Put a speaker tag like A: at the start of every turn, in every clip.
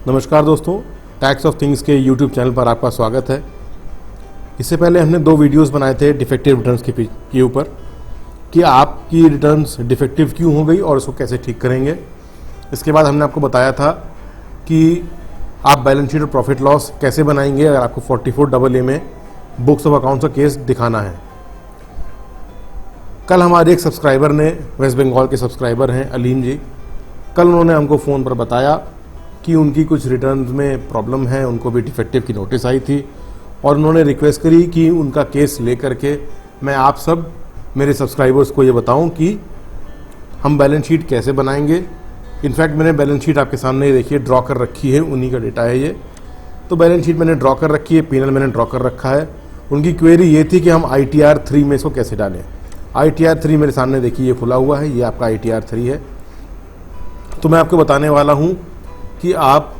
A: नमस्कार दोस्तों, tax of things के यूट्यूब चैनल पर आपका स्वागत है। इससे पहले हमने 2 वीडियोस बनाए थे डिफेक्टिव रिटर्न्स के ऊपर कि आपकी रिटर्न्स डिफेक्टिव क्यों हो गई और उसको कैसे ठीक करेंगे। इसके बाद हमने आपको बताया था कि आप बैलेंस शीट और प्रॉफिट लॉस कैसे बनाएंगे अगर आपको 44AA में बुक्स ऑफ अकाउंट्स का केस दिखाना है। कल हमारे एक सब्सक्राइबर ने, वेस्ट बंगाल के सब्सक्राइबर हैं अलीम जी, कल उन्होंने हमको फ़ोन पर बताया कि उनकी कुछ रिटर्न्स में प्रॉब्लम है, उनको भी डिफेक्टिव की नोटिस आई थी और उन्होंने रिक्वेस्ट करी कि उनका केस लेकर के मैं आप सब मेरे सब्सक्राइबर्स को ये बताऊं कि हम बैलेंस शीट कैसे बनाएंगे। इनफैक्ट मैंने बैलेंस शीट आपके सामने देखिए ड्रॉ कर रखी है, उन्हीं का डेटा है ये। तो बैलेंस शीट मैंने ड्रॉ कर रखी है, P&L मैंने ड्रॉ कर रखा है। उनकी क्वेरी ये थी कि हम ITR 3 में इसको कैसे डालें। ITR 3 मेरे सामने देखिए ये खुला हुआ है, ये आपका ITR 3 है। तो मैं आपको बताने वाला हूँ कि आप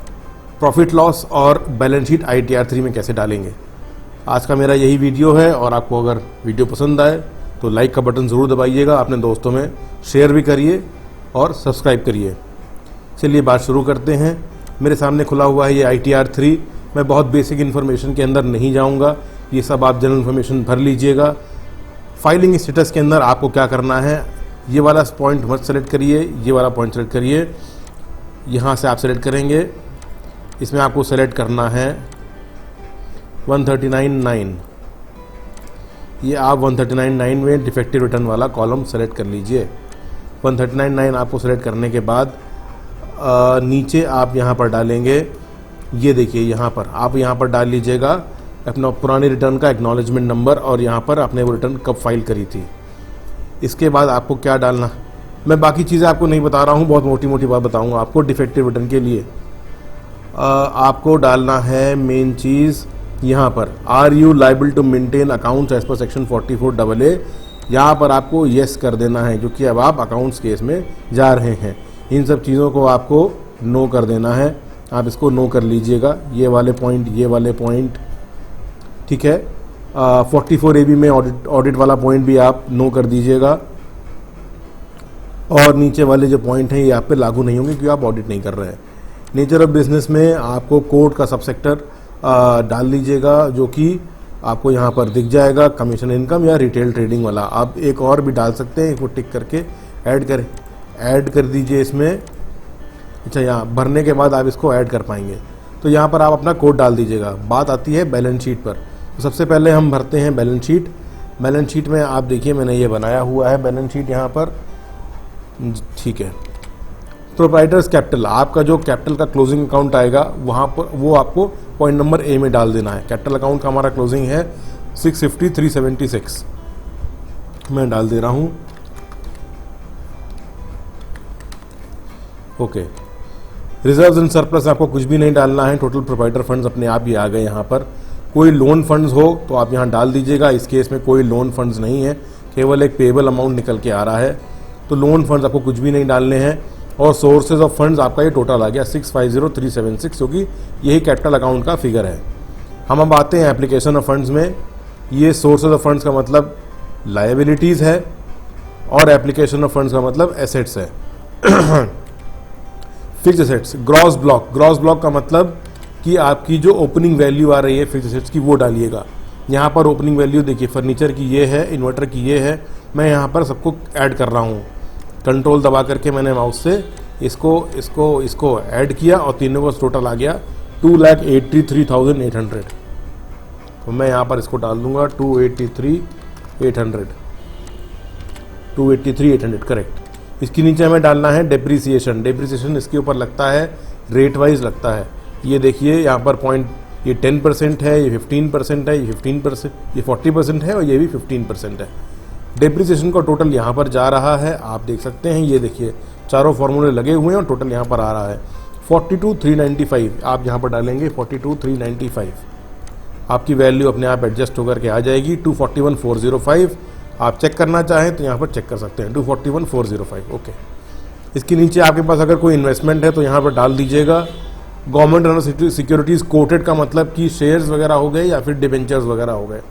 A: प्रॉफिट लॉस और बैलेंस शीट ITR 3 में कैसे डालेंगे। आज का मेरा यही वीडियो है और आपको अगर वीडियो पसंद आए तो लाइक का बटन ज़रूर दबाइएगा, अपने दोस्तों में शेयर भी करिए और सब्सक्राइब करिए। चलिए बात शुरू करते हैं। मेरे सामने खुला हुआ है ये ITR 3। मैं बहुत बेसिक इन्फॉर्मेशन के अंदर नहीं जाऊंगा, ये सब आप जनरल इन्फॉर्मेशन भर लीजिएगा। फाइलिंग स्टेटस के अंदर आपको क्या करना है, ये वाला पॉइंट मत सेलेक्ट करिए, ये वाला पॉइंट सेलेक्ट करिए। यहाँ से आप सेलेक्ट करेंगे, इसमें आपको सेलेक्ट करना है 139.9। ये आप 139.9 में डिफेक्टिव रिटर्न वाला कॉलम सेलेक्ट कर लीजिए। 139.9 आपको सेलेक्ट करने के बाद नीचे आप यहाँ पर डालेंगे, ये देखिए यहाँ पर आप यहाँ पर डाल लीजिएगा अपना पुरानी रिटर्न का एक्नॉलेजमेंट नंबर और यहाँ पर आपने वो रिटर्न कब फाइल करी थी। इसके बाद आपको क्या डालना, मैं बाकी चीज़ें आपको नहीं बता रहा हूँ, बहुत मोटी मोटी बात बताऊँगा आपको। डिफेक्टिव रिटर्न के लिए आपको डालना है मेन चीज़ यहाँ पर, are you liable to maintain accounts as per section 44AA। यहाँ पर आपको येस कर देना है क्योंकि अब आप अकाउंट्स केस में जा रहे हैं। इन सब चीज़ों को आपको नो कर देना है, आप इसको नो कर लीजिएगा। ये वाले पॉइंट, ये वाले पॉइंट, ठीक है। 44AB में ऑडिट वाला पॉइंट भी आप नो कर दीजिएगा और नीचे वाले जो पॉइंट हैं ये आप पे लागू नहीं होंगे क्योंकि आप ऑडिट नहीं कर रहे हैं। नेचर ऑफ बिजनेस में आपको कोड का सबसेक्टर डाल लीजिएगा जो कि आपको यहाँ पर दिख जाएगा, कमीशन इनकम या रिटेल ट्रेडिंग वाला। आप एक और भी डाल सकते हैं, इसको टिक करके ऐड कर दीजिए इसमें। अच्छा, यहाँ भरने के बाद आप इसको ऐड कर पाएंगे। तो यहाँ पर आप अपना कोड डाल दीजिएगा। बात आती है बैलेंस शीट पर। तो सबसे पहले हम भरते हैं बैलेंस शीट। बैलेंस शीट में आप देखिए मैंने ये बनाया हुआ है बैलेंस शीट यहाँ पर, ठीक है। प्रोप्राइटर्स कैपिटल, आपका जो कैपिटल का क्लोजिंग अकाउंट आएगा वहाँ पर वो आपको पॉइंट नंबर A में डाल देना है। कैपिटल अकाउंट का हमारा क्लोजिंग है 650,376, मैं डाल दे रहा हूँ। ओके, रिजर्व्स एंड सरप्लस आपको कुछ भी नहीं डालना है। टोटल प्रोप्राइटर फंड्स अपने आप ही आ गए यहाँ पर। कोई लोन फंड्स हो तो आप यहाँ डाल दीजिएगा। इस केस में कोई लोन फंड्स नहीं है, केवल एक पेबल अमाउंट निकल के आ रहा है। तो लोन फंड्स आपको कुछ भी नहीं डालने हैं। और सोर्सेज ऑफ फंड्स आपका ये टोटल आ गया 650,376, क्योंकि यही कैपिटल अकाउंट का फिगर है। हम अब आते हैं एप्लीकेशन ऑफ फंड्स में। ये सोर्सेज ऑफ फंड्स का मतलब लायबिलिटीज़ है और एप्लीकेशन ऑफ फंड्स का मतलब एसेट्स है। फिक्स एसेट्स, ग्रॉस ब्लॉक का मतलब कि आपकी जो ओपनिंग वैल्यू आ रही है फिक्स एसेट्स की वो डालिएगा। यहाँ पर ओपनिंग वैल्यू देखिए, फर्नीचर की ये है, इन्वर्टर की ये है। मैं यहाँ पर सबको ऐड कर रहा हूँ। कंट्रोल दबा करके मैंने माउस से इसको ऐड किया और तीनों का टोटल आ गया 2,83,800। तो मैं यहाँ पर इसको डाल दूंगा 283,800 करेक्ट। इसके नीचे हमें डालना है डेप्रीसिएशन इसके ऊपर लगता है, रेट वाइज लगता है। ये देखिए यहाँ पर पॉइंट, ये 10% है, ये 15% है, ये 15%, ये 40% है और ये भी 15% है। डेप्रीसिएशन का टोटल यहाँ पर जा रहा है, आप देख सकते हैं। ये देखिए चारों फॉर्मूले लगे हुए हैं और टोटल यहाँ पर आ रहा है 42,395। आप यहाँ पर डालेंगे 42,395, आपकी वैल्यू अपने आप एडजस्ट होकर के आ जाएगी 241,405। आप चेक करना चाहें तो यहाँ पर चेक कर सकते हैं 241,405। ओके, इसके नीचे आपके पास अगर कोई इन्वेस्टमेंट है तो यहाँ पर डाल दीजिएगा। गवर्नमेंट रन सिक्योरिटीज़ कोटेड का मतलब कि शेयर्स वगैरह हो गए या फिर डिबेंचर्स वगैरह हो गए।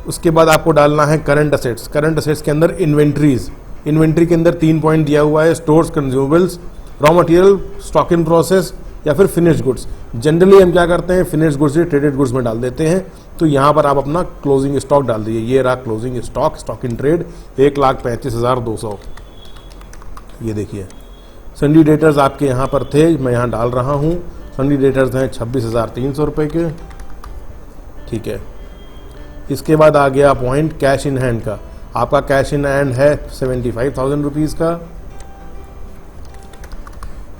A: उसके बाद आपको डालना है करंट असेट्स। करंट असेट्स के अंदर इन्वेंट्री के अंदर 3 पॉइंट दिया हुआ है, stores, consumables raw material, stock in process या फिर फिनिश्ड गुड्स। जनरली हम क्या करते हैं, फिनिश्ड गुड्स या ट्रेडेड गुड्स में डाल देते हैं। तो यहाँ पर आप अपना क्लोजिंग स्टॉक डाल दीजिए। ये रहा closing stock, stock in trade 1,35,200। ये देखिए संडी डेटर्स आपके यहाँ पर थे, मैं यहाँ डाल रहा हूँ। संडी डेटर्स हैं 26,300 रुपये के। ठीक है, इसके बाद आ गया पॉइंट कैश इन हैंड का। आपका कैश इन हैंड है 75,000 रुपीज़ का।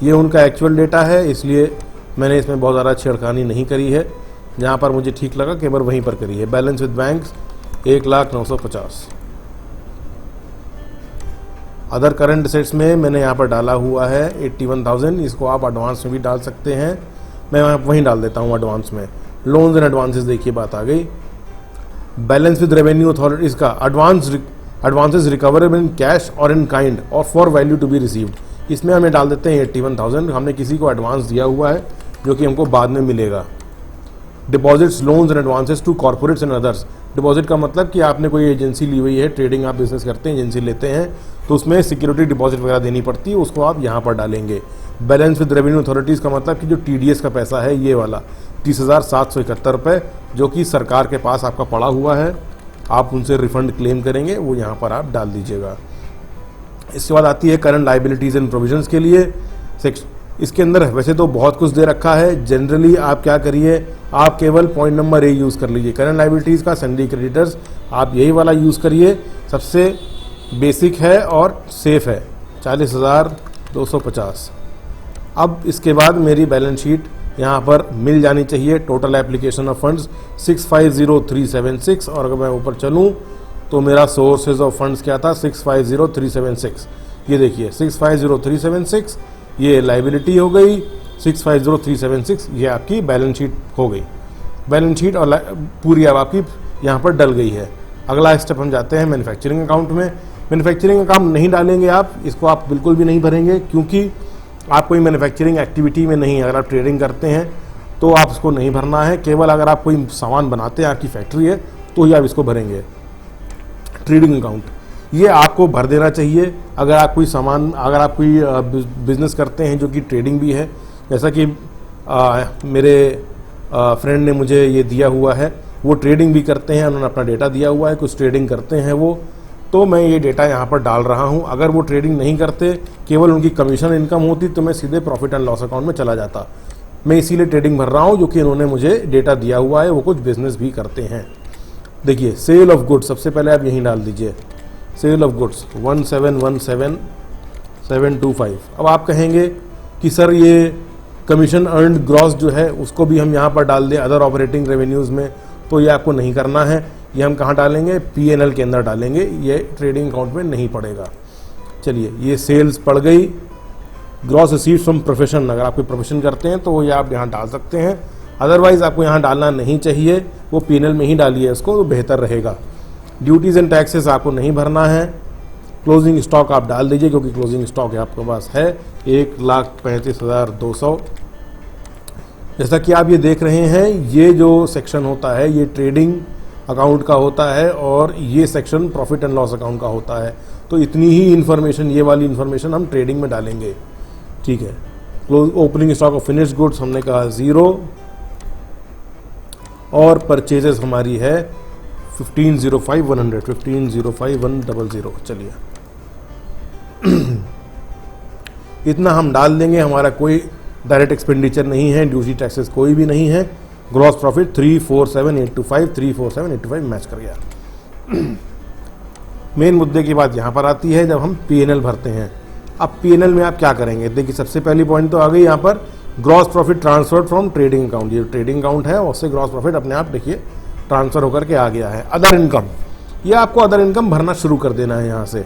A: ये उनका एक्चुअल डेटा है, इसलिए मैंने इसमें बहुत ज़्यादा छेड़खानी नहीं करी है। जहाँ पर मुझे ठीक लगा केवल वहीं पर करी है। Balance with banks 1,09,50। Other current assets में मैंने यहाँ पर डाला हुआ है 81,000। इसको आप एडवांस में भी डाल सकते हैं, मैं वहीं डाल देता हूँ एडवांस में। लोन्स एंड एडवांसेस, देखिए बात आ गई। बैलेंस विद रेवेन्यू अथॉरिटीज़ का एडवांसेस रिकवरेबल इन कैश और इन काइंड और for value to be received, इसमें हमें डाल देते हैं 81,000। हमने किसी को एडवांस दिया हुआ है जो कि हमको बाद में मिलेगा। Deposits, loans and advances to corporates and others. Deposit का मतलब कि आपने कोई एजेंसी ली हुई है, ट्रेडिंग आप बिजनेस करते हैं, एजेंसी लेते हैं, तो उसमें सिक्योरिटी डिपॉजिट वगैरह देनी पड़ती है, उसको आप यहाँ पर डालेंगे। बैलेंस विद रेवेन्यू अथॉरिटीज़ का मतलब कि जो TDS का पैसा है, ये वाला 30,771 रुपये, जो कि सरकार के पास आपका पड़ा हुआ है, आप उनसे रिफंड क्लेम करेंगे, वो यहाँ पर आप डाल दीजिएगा। इसके बाद आती है करंट लाइबिलिटीज़ एंड प्रोविजंस के लिए सेक्शन। इसके अंदर वैसे तो बहुत कुछ दे रखा है। जनरली आप क्या करिए, आप केवल पॉइंट नंबर A यूज़ कर लीजिए। करंट लाइबिलिटीज़ का सन्डी क्रेडिटर्स, आप यही वाला यूज़ करिए, सबसे बेसिक है और सेफ है, 40,250। अब इसके बाद मेरी बैलेंस शीट यहाँ पर मिल जानी चाहिए। टोटल एप्लीकेशन ऑफ फंड्स 650,376, और अगर मैं ऊपर चलूँ तो मेरा सोर्सेज ऑफ फंड्स क्या था, 650,376। ये देखिए 650,376, ये लाइबिलिटी हो गई। 650,376 ये आपकी बैलेंस शीट हो गई। बैलेंस शीट और पूरी अब आपकी यहाँ पर डल गई है। अगला स्टेप हम जाते हैं मैन्युफैक्चरिंग अकाउंट में। मैन्युफैक्चरिंग अकाउंट नहीं डालेंगे आप, इसको आप बिल्कुल भी नहीं भरेंगे, क्योंकि आप कोई मैन्युफैक्चरिंग एक्टिविटी में नहीं, अगर आप ट्रेडिंग करते हैं तो आप इसको नहीं भरना है। केवल अगर आप कोई सामान बनाते हैं, आपकी फैक्ट्री है, तो ही आप इसको भरेंगे। ट्रेडिंग अकाउंट ये आपको भर देना चाहिए। अगर आप कोई सामान, अगर आप कोई बिजनेस करते हैं जो कि ट्रेडिंग भी है, जैसा कि मेरे फ्रेंड ने मुझे ये दिया हुआ है, वो ट्रेडिंग भी करते हैं, उन्होंने अपना डेटा दिया हुआ है, कुछ ट्रेडिंग करते हैं वो, तो मैं ये डेटा यहाँ पर डाल रहा हूँ। अगर वो ट्रेडिंग नहीं करते, केवल उनकी कमीशन इनकम होती, तो मैं सीधे प्रॉफिट एंड लॉस अकाउंट में चला जाता। मैं इसीलिए ट्रेडिंग भर रहा हूँ, जो कि इन्होंने मुझे डेटा दिया हुआ है, वो कुछ बिजनेस भी करते हैं। देखिए सेल ऑफ गुड्स, सबसे पहले आप यहीं डाल दीजिए सेल ऑफ गुड्स 1,717,725। अब आप कहेंगे कि सर ये कमीशन अर्नड ग्रॉस जो है उसको भी हम यहाँ पर डाल दें अदर ऑपरेटिंग रेवेन्यूज़ में, तो ये आपको नहीं करना है। ये हम कहाँ डालेंगे, P&L के अंदर डालेंगे, ये ट्रेडिंग अकाउंट में नहीं पड़ेगा। चलिए ये सेल्स पड़ गई। ग्रॉस रिसीव्ड फ्रॉम प्रोफेशन, अगर आप कोई प्रोफेशन करते हैं तो ये आप यहाँ डाल सकते हैं, अदरवाइज आपको यहाँ डालना नहीं चाहिए, वो P&L में ही डालिए इसको, तो बेहतर रहेगा। ड्यूटीज़ एंड टैक्सेस आपको नहीं भरना है। क्लोजिंग स्टॉक आप डाल दीजिए, क्योंकि क्लोजिंग स्टॉक आपके पास है 1,35,200। जैसा कि आप ये देख रहे हैं, ये जो सेक्शन होता है ये ट्रेडिंग अकाउंट का होता है, और ये section profit and loss account का होता है। तो इतनी ही इन्फॉर्मेशन, ये वाली इन्फॉर्मेशन हम ट्रेडिंग में डालेंगे। ठीक है, opening stock of finished goods हमने कहा 0, और परचेजेस हमारी है 15,05,100, 15,05,100। चलिए इतना हम डाल देंगे। हमारा कोई डायरेक्ट एक्सपेंडिचर नहीं है, ड्यूटी टैक्सेस कोई भी नहीं है। ग्रॉस प्रॉफिट 347,825, 347,825 मैच कर गया। मेन मुद्दे की बात यहाँ पर आती है जब हम P&L भरते हैं। अब P&L में आप क्या करेंगे, देखिए सबसे पहली पॉइंट तो आ गई यहाँ पर gross profit transfer from trading account. ये ट्रेडिंग अकाउंट है, उससे ग्रॉस प्रॉफिट अपने आप देखिए ट्रांसफर होकर के आ गया है। अदर इनकम, ये आपको अदर इनकम भरना शुरू कर देना है यहाँ से।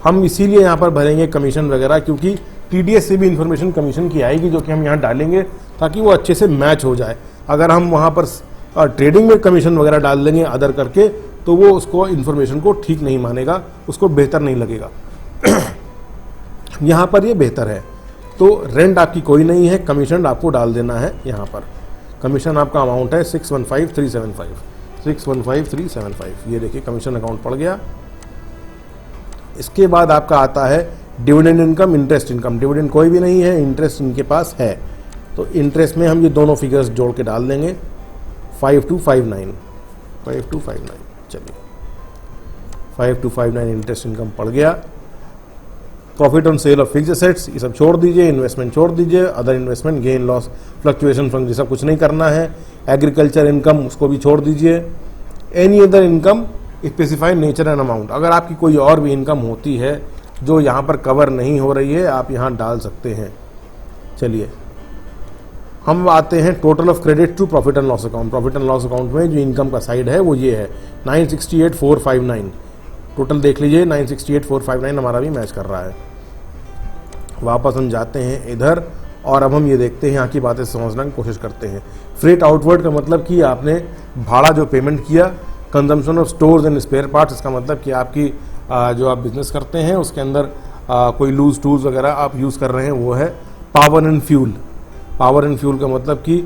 A: हम इसीलिए यहाँ पर भरेंगे कमीशन वगैरह, क्योंकि TDS से भी इन्फॉर्मेशन कमीशन की आएगी, जो कि हम यहाँ डालेंगे ताकि वो अच्छे से मैच हो जाए। अगर हम वहाँ पर ट्रेडिंग में कमीशन वगैरह डाल देंगे अदर करके, तो वो उसको इन्फॉर्मेशन को ठीक नहीं मानेगा, उसको बेहतर नहीं लगेगा। यहाँ पर ये बेहतर है। तो रेंट आपकी कोई नहीं है, कमीशन आपको डाल देना है यहाँ पर। कमीशन आपका अमाउंट है 615,375, 615,375। ये देखिए कमीशन अकाउंट पड़ गया। इसके बाद आपका आता है dividend income, interest income. Dividend कोई भी नहीं है, इंटरेस्ट इनके पास है, तो इंटरेस्ट में हम ये दोनों फिगर्स जोड़ के डाल देंगे 5259। चलिए 5259 इंटरेस्ट इनकम पड़ गया। Profit on sale of fix assets ये सब छोड़ दीजिए, इन्वेस्टमेंट छोड़ दीजिए, other investment gain loss fluctuation fund ये सब कुछ नहीं करना है। एग्रीकल्चर इनकम उसको भी छोड़ दीजिए। Any other income specify nature and amount. अगर आपकी कोई और भी इनकम होती है जो यहाँ पर कवर नहीं हो रही है, आप यहाँ डाल सकते हैं। चलिए हम आते हैं total of credit to profit and loss account. Profit and loss account में जो इनकम का साइड है वो ये है 968,459। टोटल देख लीजिए 968,459 हमारा भी मैच कर रहा है। वापस हम जाते हैं इधर और अब हम ये देखते हैं, यहाँ की बातें समझने की कोशिश करते हैं। फ्रेट आउटवर्ड का मतलब कि आपने भाड़ा जो पेमेंट किया। Consumption of stores and spare parts, इसका मतलब कि आपकी जो आप बिजनेस करते हैं उसके अंदर कोई लूज टूल्स वगैरह आप यूज़ कर रहे हैं वो है। Power and fuel, power and fuel का मतलब कि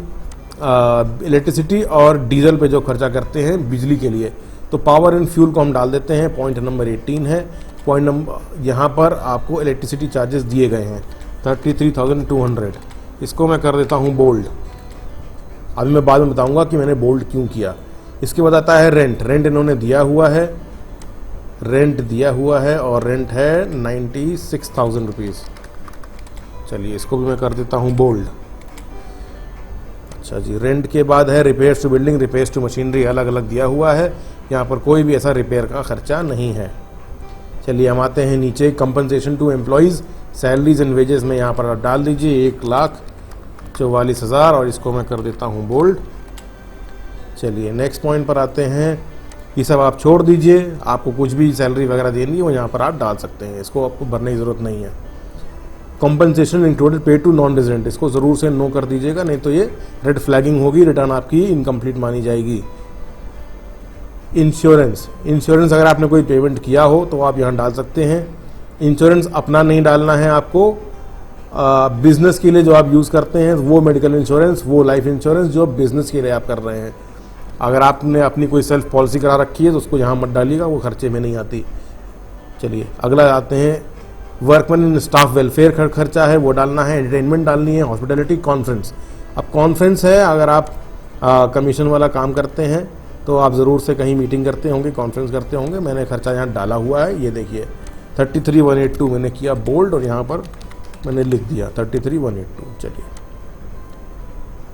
A: इलेक्ट्रिसिटी और डीजल पे जो खर्चा करते हैं बिजली के लिए, तो पावर एंड फ्यूल को हम डाल देते हैं। पॉइंट नंबर 18 है। पॉइंट नंबर यहाँ पर आपको इलेक्ट्रिसिटी चार्जेस दिए गए हैं 33,200। इसको मैं कर देता हूँ बोल्ड। अभी मैं बाद में बताऊँगा कि मैंने बोल्ड क्यों किया। इसके बाद आता है रेंट। रेंट इन्होंने दिया हुआ है, रेंट दिया हुआ है और रेंट है 96,000 रुपीज़। चलिए इसको भी मैं कर देता हूँ बोल्ड। अच्छा जी, रेंट के बाद है repairs to building, repairs to machinery अलग अलग दिया हुआ है। यहाँ पर कोई भी ऐसा रिपेयर का खर्चा नहीं है। चलिए हम आते हैं नीचे, compensation to employees, salaries and wages में यहाँ पर आप डाल दीजिए 1,44,000 और इसको मैं कर देता हूँ बोल्ड। चलिए नेक्स्ट पॉइंट पर आते हैं। ये सब आप छोड़ दीजिए, आपको कुछ भी सैलरी वगैरह देनी हो यहाँ पर आप डाल सकते हैं, इसको आपको भरने की ज़रूरत नहीं है। कॉम्पनसेशन इंक्लूडेड पे टू नॉन रेजिडेंट, इसको ज़रूर से नो कर दीजिएगा, नहीं तो ये रेड फ्लैगिंग होगी, रिटर्न आपकी इनकम्प्लीट मानी जाएगी। इंश्योरेंस, इंश्योरेंस अगर आपने कोई पेमेंट किया हो तो आप यहाँ डाल सकते हैं। इंश्योरेंस अपना नहीं डालना है आपको, बिजनेस के लिए जो आप यूज़ करते हैं वो मेडिकल इंश्योरेंस, वो लाइफ इंश्योरेंस जो बिजनेस के लिए आप कर रहे हैं। अगर आपने अपनी कोई सेल्फ पॉलिसी करा रखी है तो उसको यहाँ मत डालिएगा, वो खर्चे में नहीं आती। चलिए अगला आते हैं, वर्कमैन एंड स्टाफ वेलफेयर खर्चा है वो डालना है, एंटरटेनमेंट डालनी है, हॉस्पिटैलिटी, कॉन्फ्रेंस। अब कॉन्फ्रेंस है, अगर आप कमीशन वाला काम करते हैं तो आप ज़रूर से कहीं मीटिंग करते होंगे, कॉन्फ्रेंस करते होंगे। मैंने खर्चा यहाँ डाला हुआ है, ये देखिए 33,182 मैंने किया बोल्ड और यहाँ पर मैंने लिख दिया 33,182। चलिए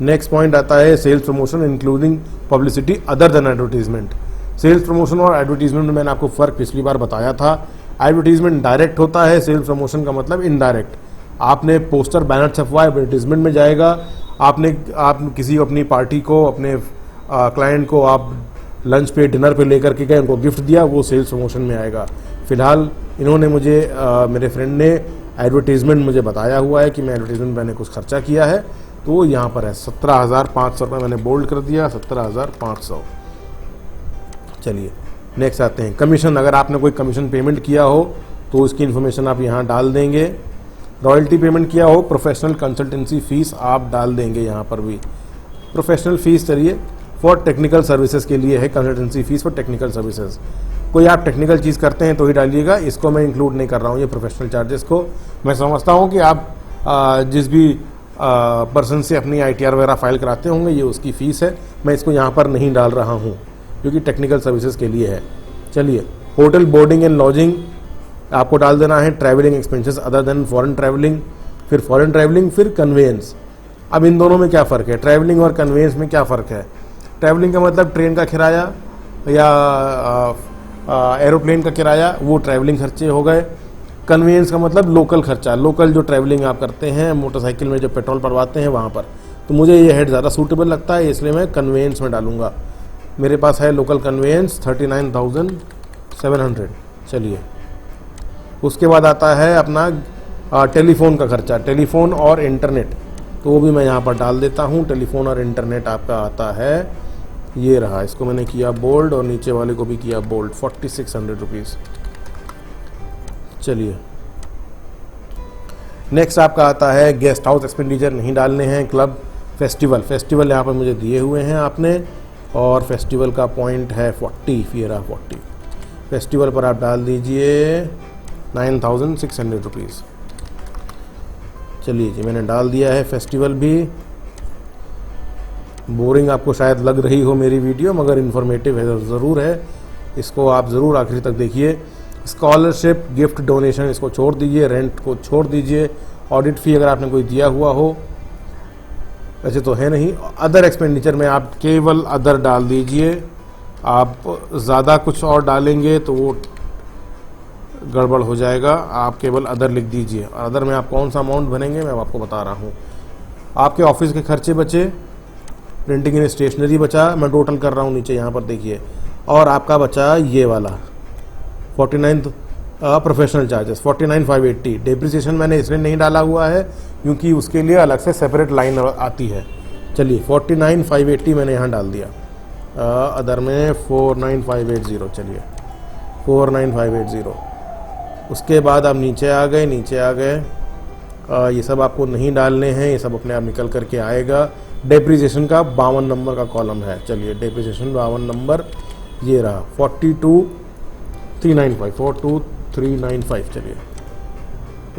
A: नेक्स्ट पॉइंट आता है sales promotion including publicity other than advertisement. Sales promotion और एडवर्टीजमेंट में मैंने आपको फ़र्क पिछली बार बताया था। एडवर्टीजमेंट डायरेक्ट होता है, सेल्स प्रमोशन का मतलब इनडायरेक्ट। आपने पोस्टर बैनर छपवाया, एडवर्टीजमेंट में जाएगा। आप किसी अपनी पार्टी को, अपने क्लाइंट को आप लंच पे, डिनर पे लेकर के गए, उनको गिफ्ट दिया, वो सेल्स प्रमोशन में आएगा। फिलहाल इन्होंने मुझे मेरे फ्रेंड ने एडवर्टीजमेंट मुझे बताया हुआ है कि मैं एडवर्टीजमेंट मैंने कुछ खर्चा किया है, तो यहाँ पर है 17,500 रुपये मैंने बोल्ड कर दिया, 17,500। चलिए नेक्स्ट आते हैं कमीशन। अगर आपने कोई कमीशन पेमेंट किया हो तो उसकी इन्फॉर्मेशन आप यहाँ डाल देंगे। रॉयल्टी पेमेंट किया हो, प्रोफेशनल कंसल्टेंसी फीस आप डाल देंगे यहाँ पर भी। प्रोफेशनल फीस चलिए फॉर टेक्निकल सर्विसेज के लिए है, consultancy fees for technical services. कोई आप टेक्निकल चीज़ करते हैं तो ही डालिएगा, इसको मैं इंक्लूड नहीं कर रहा हूँ ये प्रोफेशनल चार्जेस को। मैं समझता हूँ कि आप जिस भी पर्सन से अपनी ITR वगैरह फाइल कराते होंगे ये उसकी फ़ीस है, मैं इसको यहाँ पर नहीं डाल रहा हूँ क्योंकि टेक्निकल सर्विसेज के लिए है। चलिए होटल, बोर्डिंग एंड लॉजिंग आपको डाल देना है। Travelling expenses other than foreign travelling, फिर फॉरेन ट्रैवलिंग, फिर कन्वेंस। अब इन दोनों में क्या फ़र्क है, ट्रैवलिंग और कन्वेंस में क्या फ़र्क है? ट्रैवलिंग का मतलब ट्रेन का किराया या एरोप्लेन का किराया, वो ट्रैवलिंग खर्चे हो गए। कन्वेंस का मतलब लोकल खर्चा, लोकल जो ट्रैवलिंग आप करते हैं मोटरसाइकिल में जो पेट्रोल पड़वाते हैं वहाँ पर। तो मुझे ये हेड ज़्यादा सूटेबल लगता है, इसलिए मैं कन्वेंस में डालूंगा। मेरे पास है लोकल कन्वेंस 39,700। चलिए उसके बाद आता है अपना टेलीफोन का खर्चा, टेलीफोन और इंटरनेट, तो वो भी मैं यहाँ पर डाल देता हूँ। टेलीफोन और इंटरनेट आपका आता है, ये रहा, इसको मैंने किया बोल्ड और नीचे वाले को भी किया बोल्ड, 4,600 रुपीज़। चलिए नेक्स्ट आपका आता है गेस्ट हाउस एक्सपेंडिचर नहीं डालने हैं। क्लब, फेस्टिवल, फेस्टिवल यहाँ पर मुझे दिए हुए हैं आपने, और फेस्टिवल का पॉइंट है 40, ये रहा 40। फेस्टिवल पर आप डाल दीजिए 9,600 रुपीज़। चलिए जी, मैंने डाल दिया है फेस्टिवल भी। बोरिंग आपको शायद लग रही हो मेरी वीडियो, मगर इन्फॉर्मेटिव है ज़रूर है, इसको आप ज़रूर आखिरी तक देखिए। स्कॉलरशिप, गिफ्ट, डोनेशन इसको छोड़ दीजिए, रेंट को छोड़ दीजिए, ऑडिट फी अगर आपने कोई दिया हुआ हो, वैसे तो है नहीं। अदर एक्सपेंडिचर में आप केवल अदर डाल दीजिए। आप ज़्यादा कुछ और डालेंगे तो वो गड़बड़ हो जाएगा, आप केवल अदर लिख दीजिए। और अदर में आप कौन सा अमाउंट भरेंगे मैं आपको बता रहा हूँ। आपके ऑफिस के खर्चे बचे, प्रिंटिंग एंड स्टेशनरी बचा, मैं टोटल कर रहा हूँ नीचे यहाँ पर देखिए, और आपका बचा ये वाला 49 प्रोफेशनल चार्जेस 49,580। डेप्रिसिएशन मैंने इसलिए नहीं डाला हुआ है क्योंकि उसके लिए अलग से सेपरेट लाइन आती है। चलिए 49,580 मैंने यहाँ डाल दिया। अदर में 49,580, चलिए 49,580। उसके बाद आप नीचे आ गए। ये सब आपको नहीं डालने हैं, ये सब अपने आप निकल करके आएगा। डेप्रिसिएशन का 52 नंबर का कॉलम है। चलिए डेप्रिसिएशन 52 नंबर ये रहा 42,395 चलिए।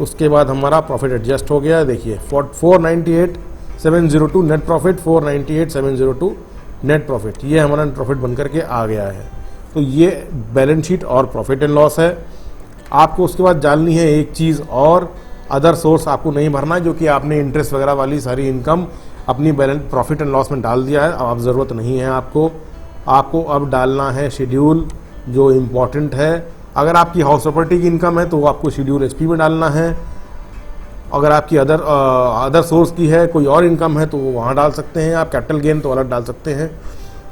A: उसके बाद हमारा प्रॉफिट एडजस्ट हो गया, देखिए 498,702 नेट प्रॉफिट, 498,702 नेट प्रॉफिट, ये हमारा नेट प्रॉफिट बनकर के आ गया है। तो ये बैलेंस शीट और प्रॉफिट एंड लॉस है। आपको उसके बाद डालनी है एक चीज़ और, अदर सोर्स आपको नहीं भरना है, जो कि आपने इंटरेस्ट वगैरह वाली सारी इनकम अपनी बैलेंस प्रॉफिट एंड लॉस में डाल दिया है। अब ज़रूरत नहीं है आपको अब डालना है शेड्यूल, जो इम्पॉर्टेंट है। अगर आपकी हाउस प्रॉपर्टी की इनकम है तो आपको शेड्यूल एचपी में डालना है। अगर आपकी अदर सोर्स की है, कोई और इनकम है, तो वहाँ डाल सकते हैं आप। कैपिटल गेन तो अलग डाल सकते हैं।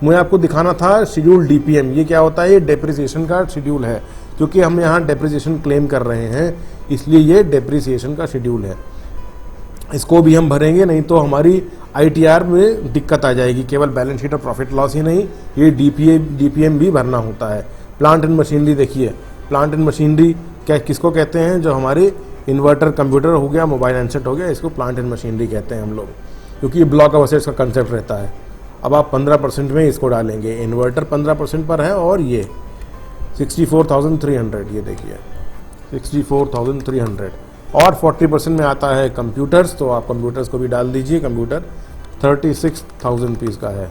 A: मुझे आपको दिखाना था शेड्यूल डीपीएम, ये क्या होता है? ये डेप्रिसिएशन का शेड्यूल है, क्योंकि हम यहाँ डेप्रिसिएशन क्लेम कर रहे हैं, इसलिए ये डेप्रिसिएशन का शेड्यूल है। इसको भी हम भरेंगे, नहीं तो हमारी आईटीआर में दिक्कत आ जाएगी। केवल बैलेंस शीट और प्रॉफिट लॉस ही नहीं, ये डीपीएम भी भरना होता है। प्लांट एंड मशीनरी देखिए, प्लांट एंड मशीनरी किसको कहते हैं? जो हमारे इन्वर्टर, कंप्यूटर हो गया, मोबाइल हैंडसेट हो गया, इसको प्लांट एंड मशीनरी कहते हैं हम लोग, क्योंकि ये ब्लॉक ऑफ असेट्स का कंसेप्ट रहता है। अब आप 15% में इसको डालेंगे। इन्वर्टर 15% पर है, और ये 64,300, ये देखिए 64,300, और 40% में आता है कंप्यूटर्स, तो आप कंप्यूटर्स को भी डाल दीजिए। कंप्यूटर 36,000 रुपीज़ का है।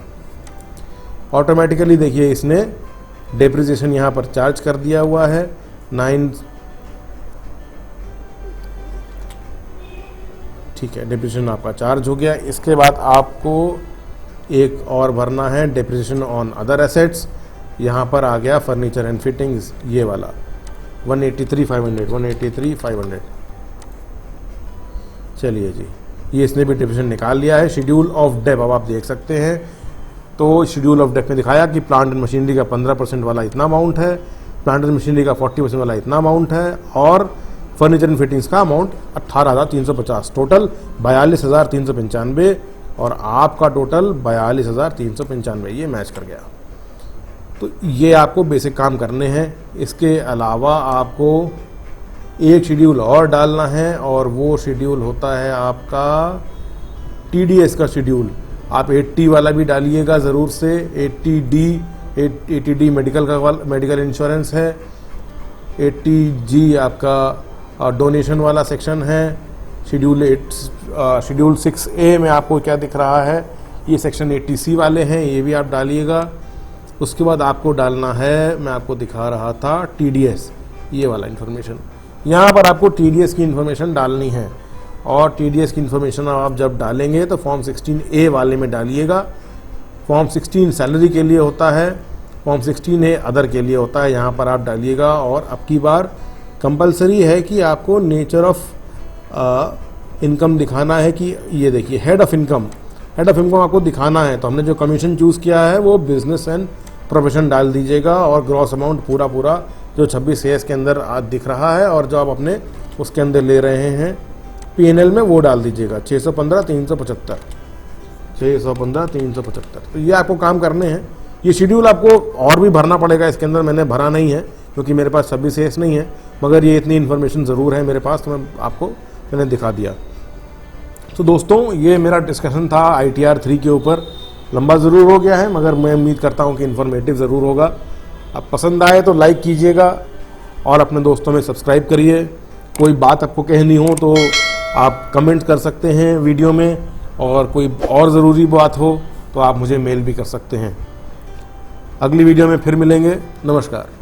A: ऑटोमेटिकली देखिए इसने डेप्रिसिएशन यहाँ पर चार्ज कर दिया हुआ है 9, ठीक है, डेप्रिसिएशन आपका चार्ज हो गया। इसके बाद आपको एक और भरना है, डेप्रिसिएशन ऑन अदर एसेट्स। यहाँ पर आ गया फर्नीचर एंड फिटिंग्स, ये वाला 183,500। चलिए जी, ये इसने भी डेप्रिसिएशन निकाल लिया है। शेड्यूल ऑफ डेप अब आप देख सकते हैं, तो शेड्यूल ऑफ डेप में दिखाया कि प्लांट एंड मशीनरी का 15% वाला इतना अमाउंट है, प्लांट एंड मशीनरी का 40% वाला इतना अमाउंट है, और फर्नीचर एंड फिटिंग्स का अमाउंट 18,350, टोटल 42,395, और आपका टोटल 42,395, ये मैच कर गया। तो ये आपको बेसिक काम करने हैं। इसके अलावा आपको एक शेड्यूल और डालना है, और वो शेड्यूल होता है आपका टीडीएस का शेड्यूल। आप 80 वाला भी डालिएगा ज़रूर से। 80D मेडिकल इंश्योरेंस है। 80G आपका डोनेशन वाला सेक्शन है। शेड्यूल 6A में आपको क्या दिख रहा है? ये सेक्शन 80C वाले हैं, ये भी आप डालिएगा। उसके बाद आपको डालना है, मैं आपको दिखा रहा था, टीडीएस, ये वाला इन्फॉर्मेशन। यहाँ पर आपको टीडीएस की इन्फॉर्मेशन डालनी है, और टीडीएस की इन्फॉर्मेशन आप जब डालेंगे तो फॉर्म 16A वाले में डालिएगा। फॉर्म 16 सैलरी के लिए होता है, फॉर्म 16A अदर के लिए होता है, यहाँ पर आप डालिएगा। और अब की बार कंपलसरी है कि आपको नेचर ऑफ इनकम दिखाना है, कि ये देखिए हेड ऑफ इनकम आपको दिखाना है। तो हमने जो कमीशन चूज़ किया है वो बिजनेस एंड प्रोफेशन डाल दीजिएगा, और ग्रॉस अमाउंट पूरा जो 26 AS के अंदर आज दिख रहा है, और जो आप अपने उसके अंदर ले रहे हैं PNL में, वो डाल दीजिएगा 615,375, 615,375। तो ये आपको काम करने हैं। ये शेड्यूल आपको और भी भरना पड़ेगा, इसके अंदर मैंने भरा नहीं है क्योंकि मेरे पास 26 AS नहीं है, मगर ये इतनी इन्फॉर्मेशन ज़रूर है मेरे पास, तो मैंने दिखा दिया। तो दोस्तों, ये मेरा डिस्कशन था ITR 3 के ऊपर। लंबा ज़रूर हो गया है, मगर मैं उम्मीद करता हूँ कि इन्फॉर्मेटिव ज़रूर होगा। अब पसंद आए तो लाइक कीजिएगा, और अपने दोस्तों में सब्सक्राइब करिए। कोई बात आपको कहनी हो तो आप कमेंट कर सकते हैं वीडियो में, और कोई और ज़रूरी बात हो तो आप मुझे मेल भी कर सकते हैं। अगली वीडियो में फिर मिलेंगे। नमस्कार।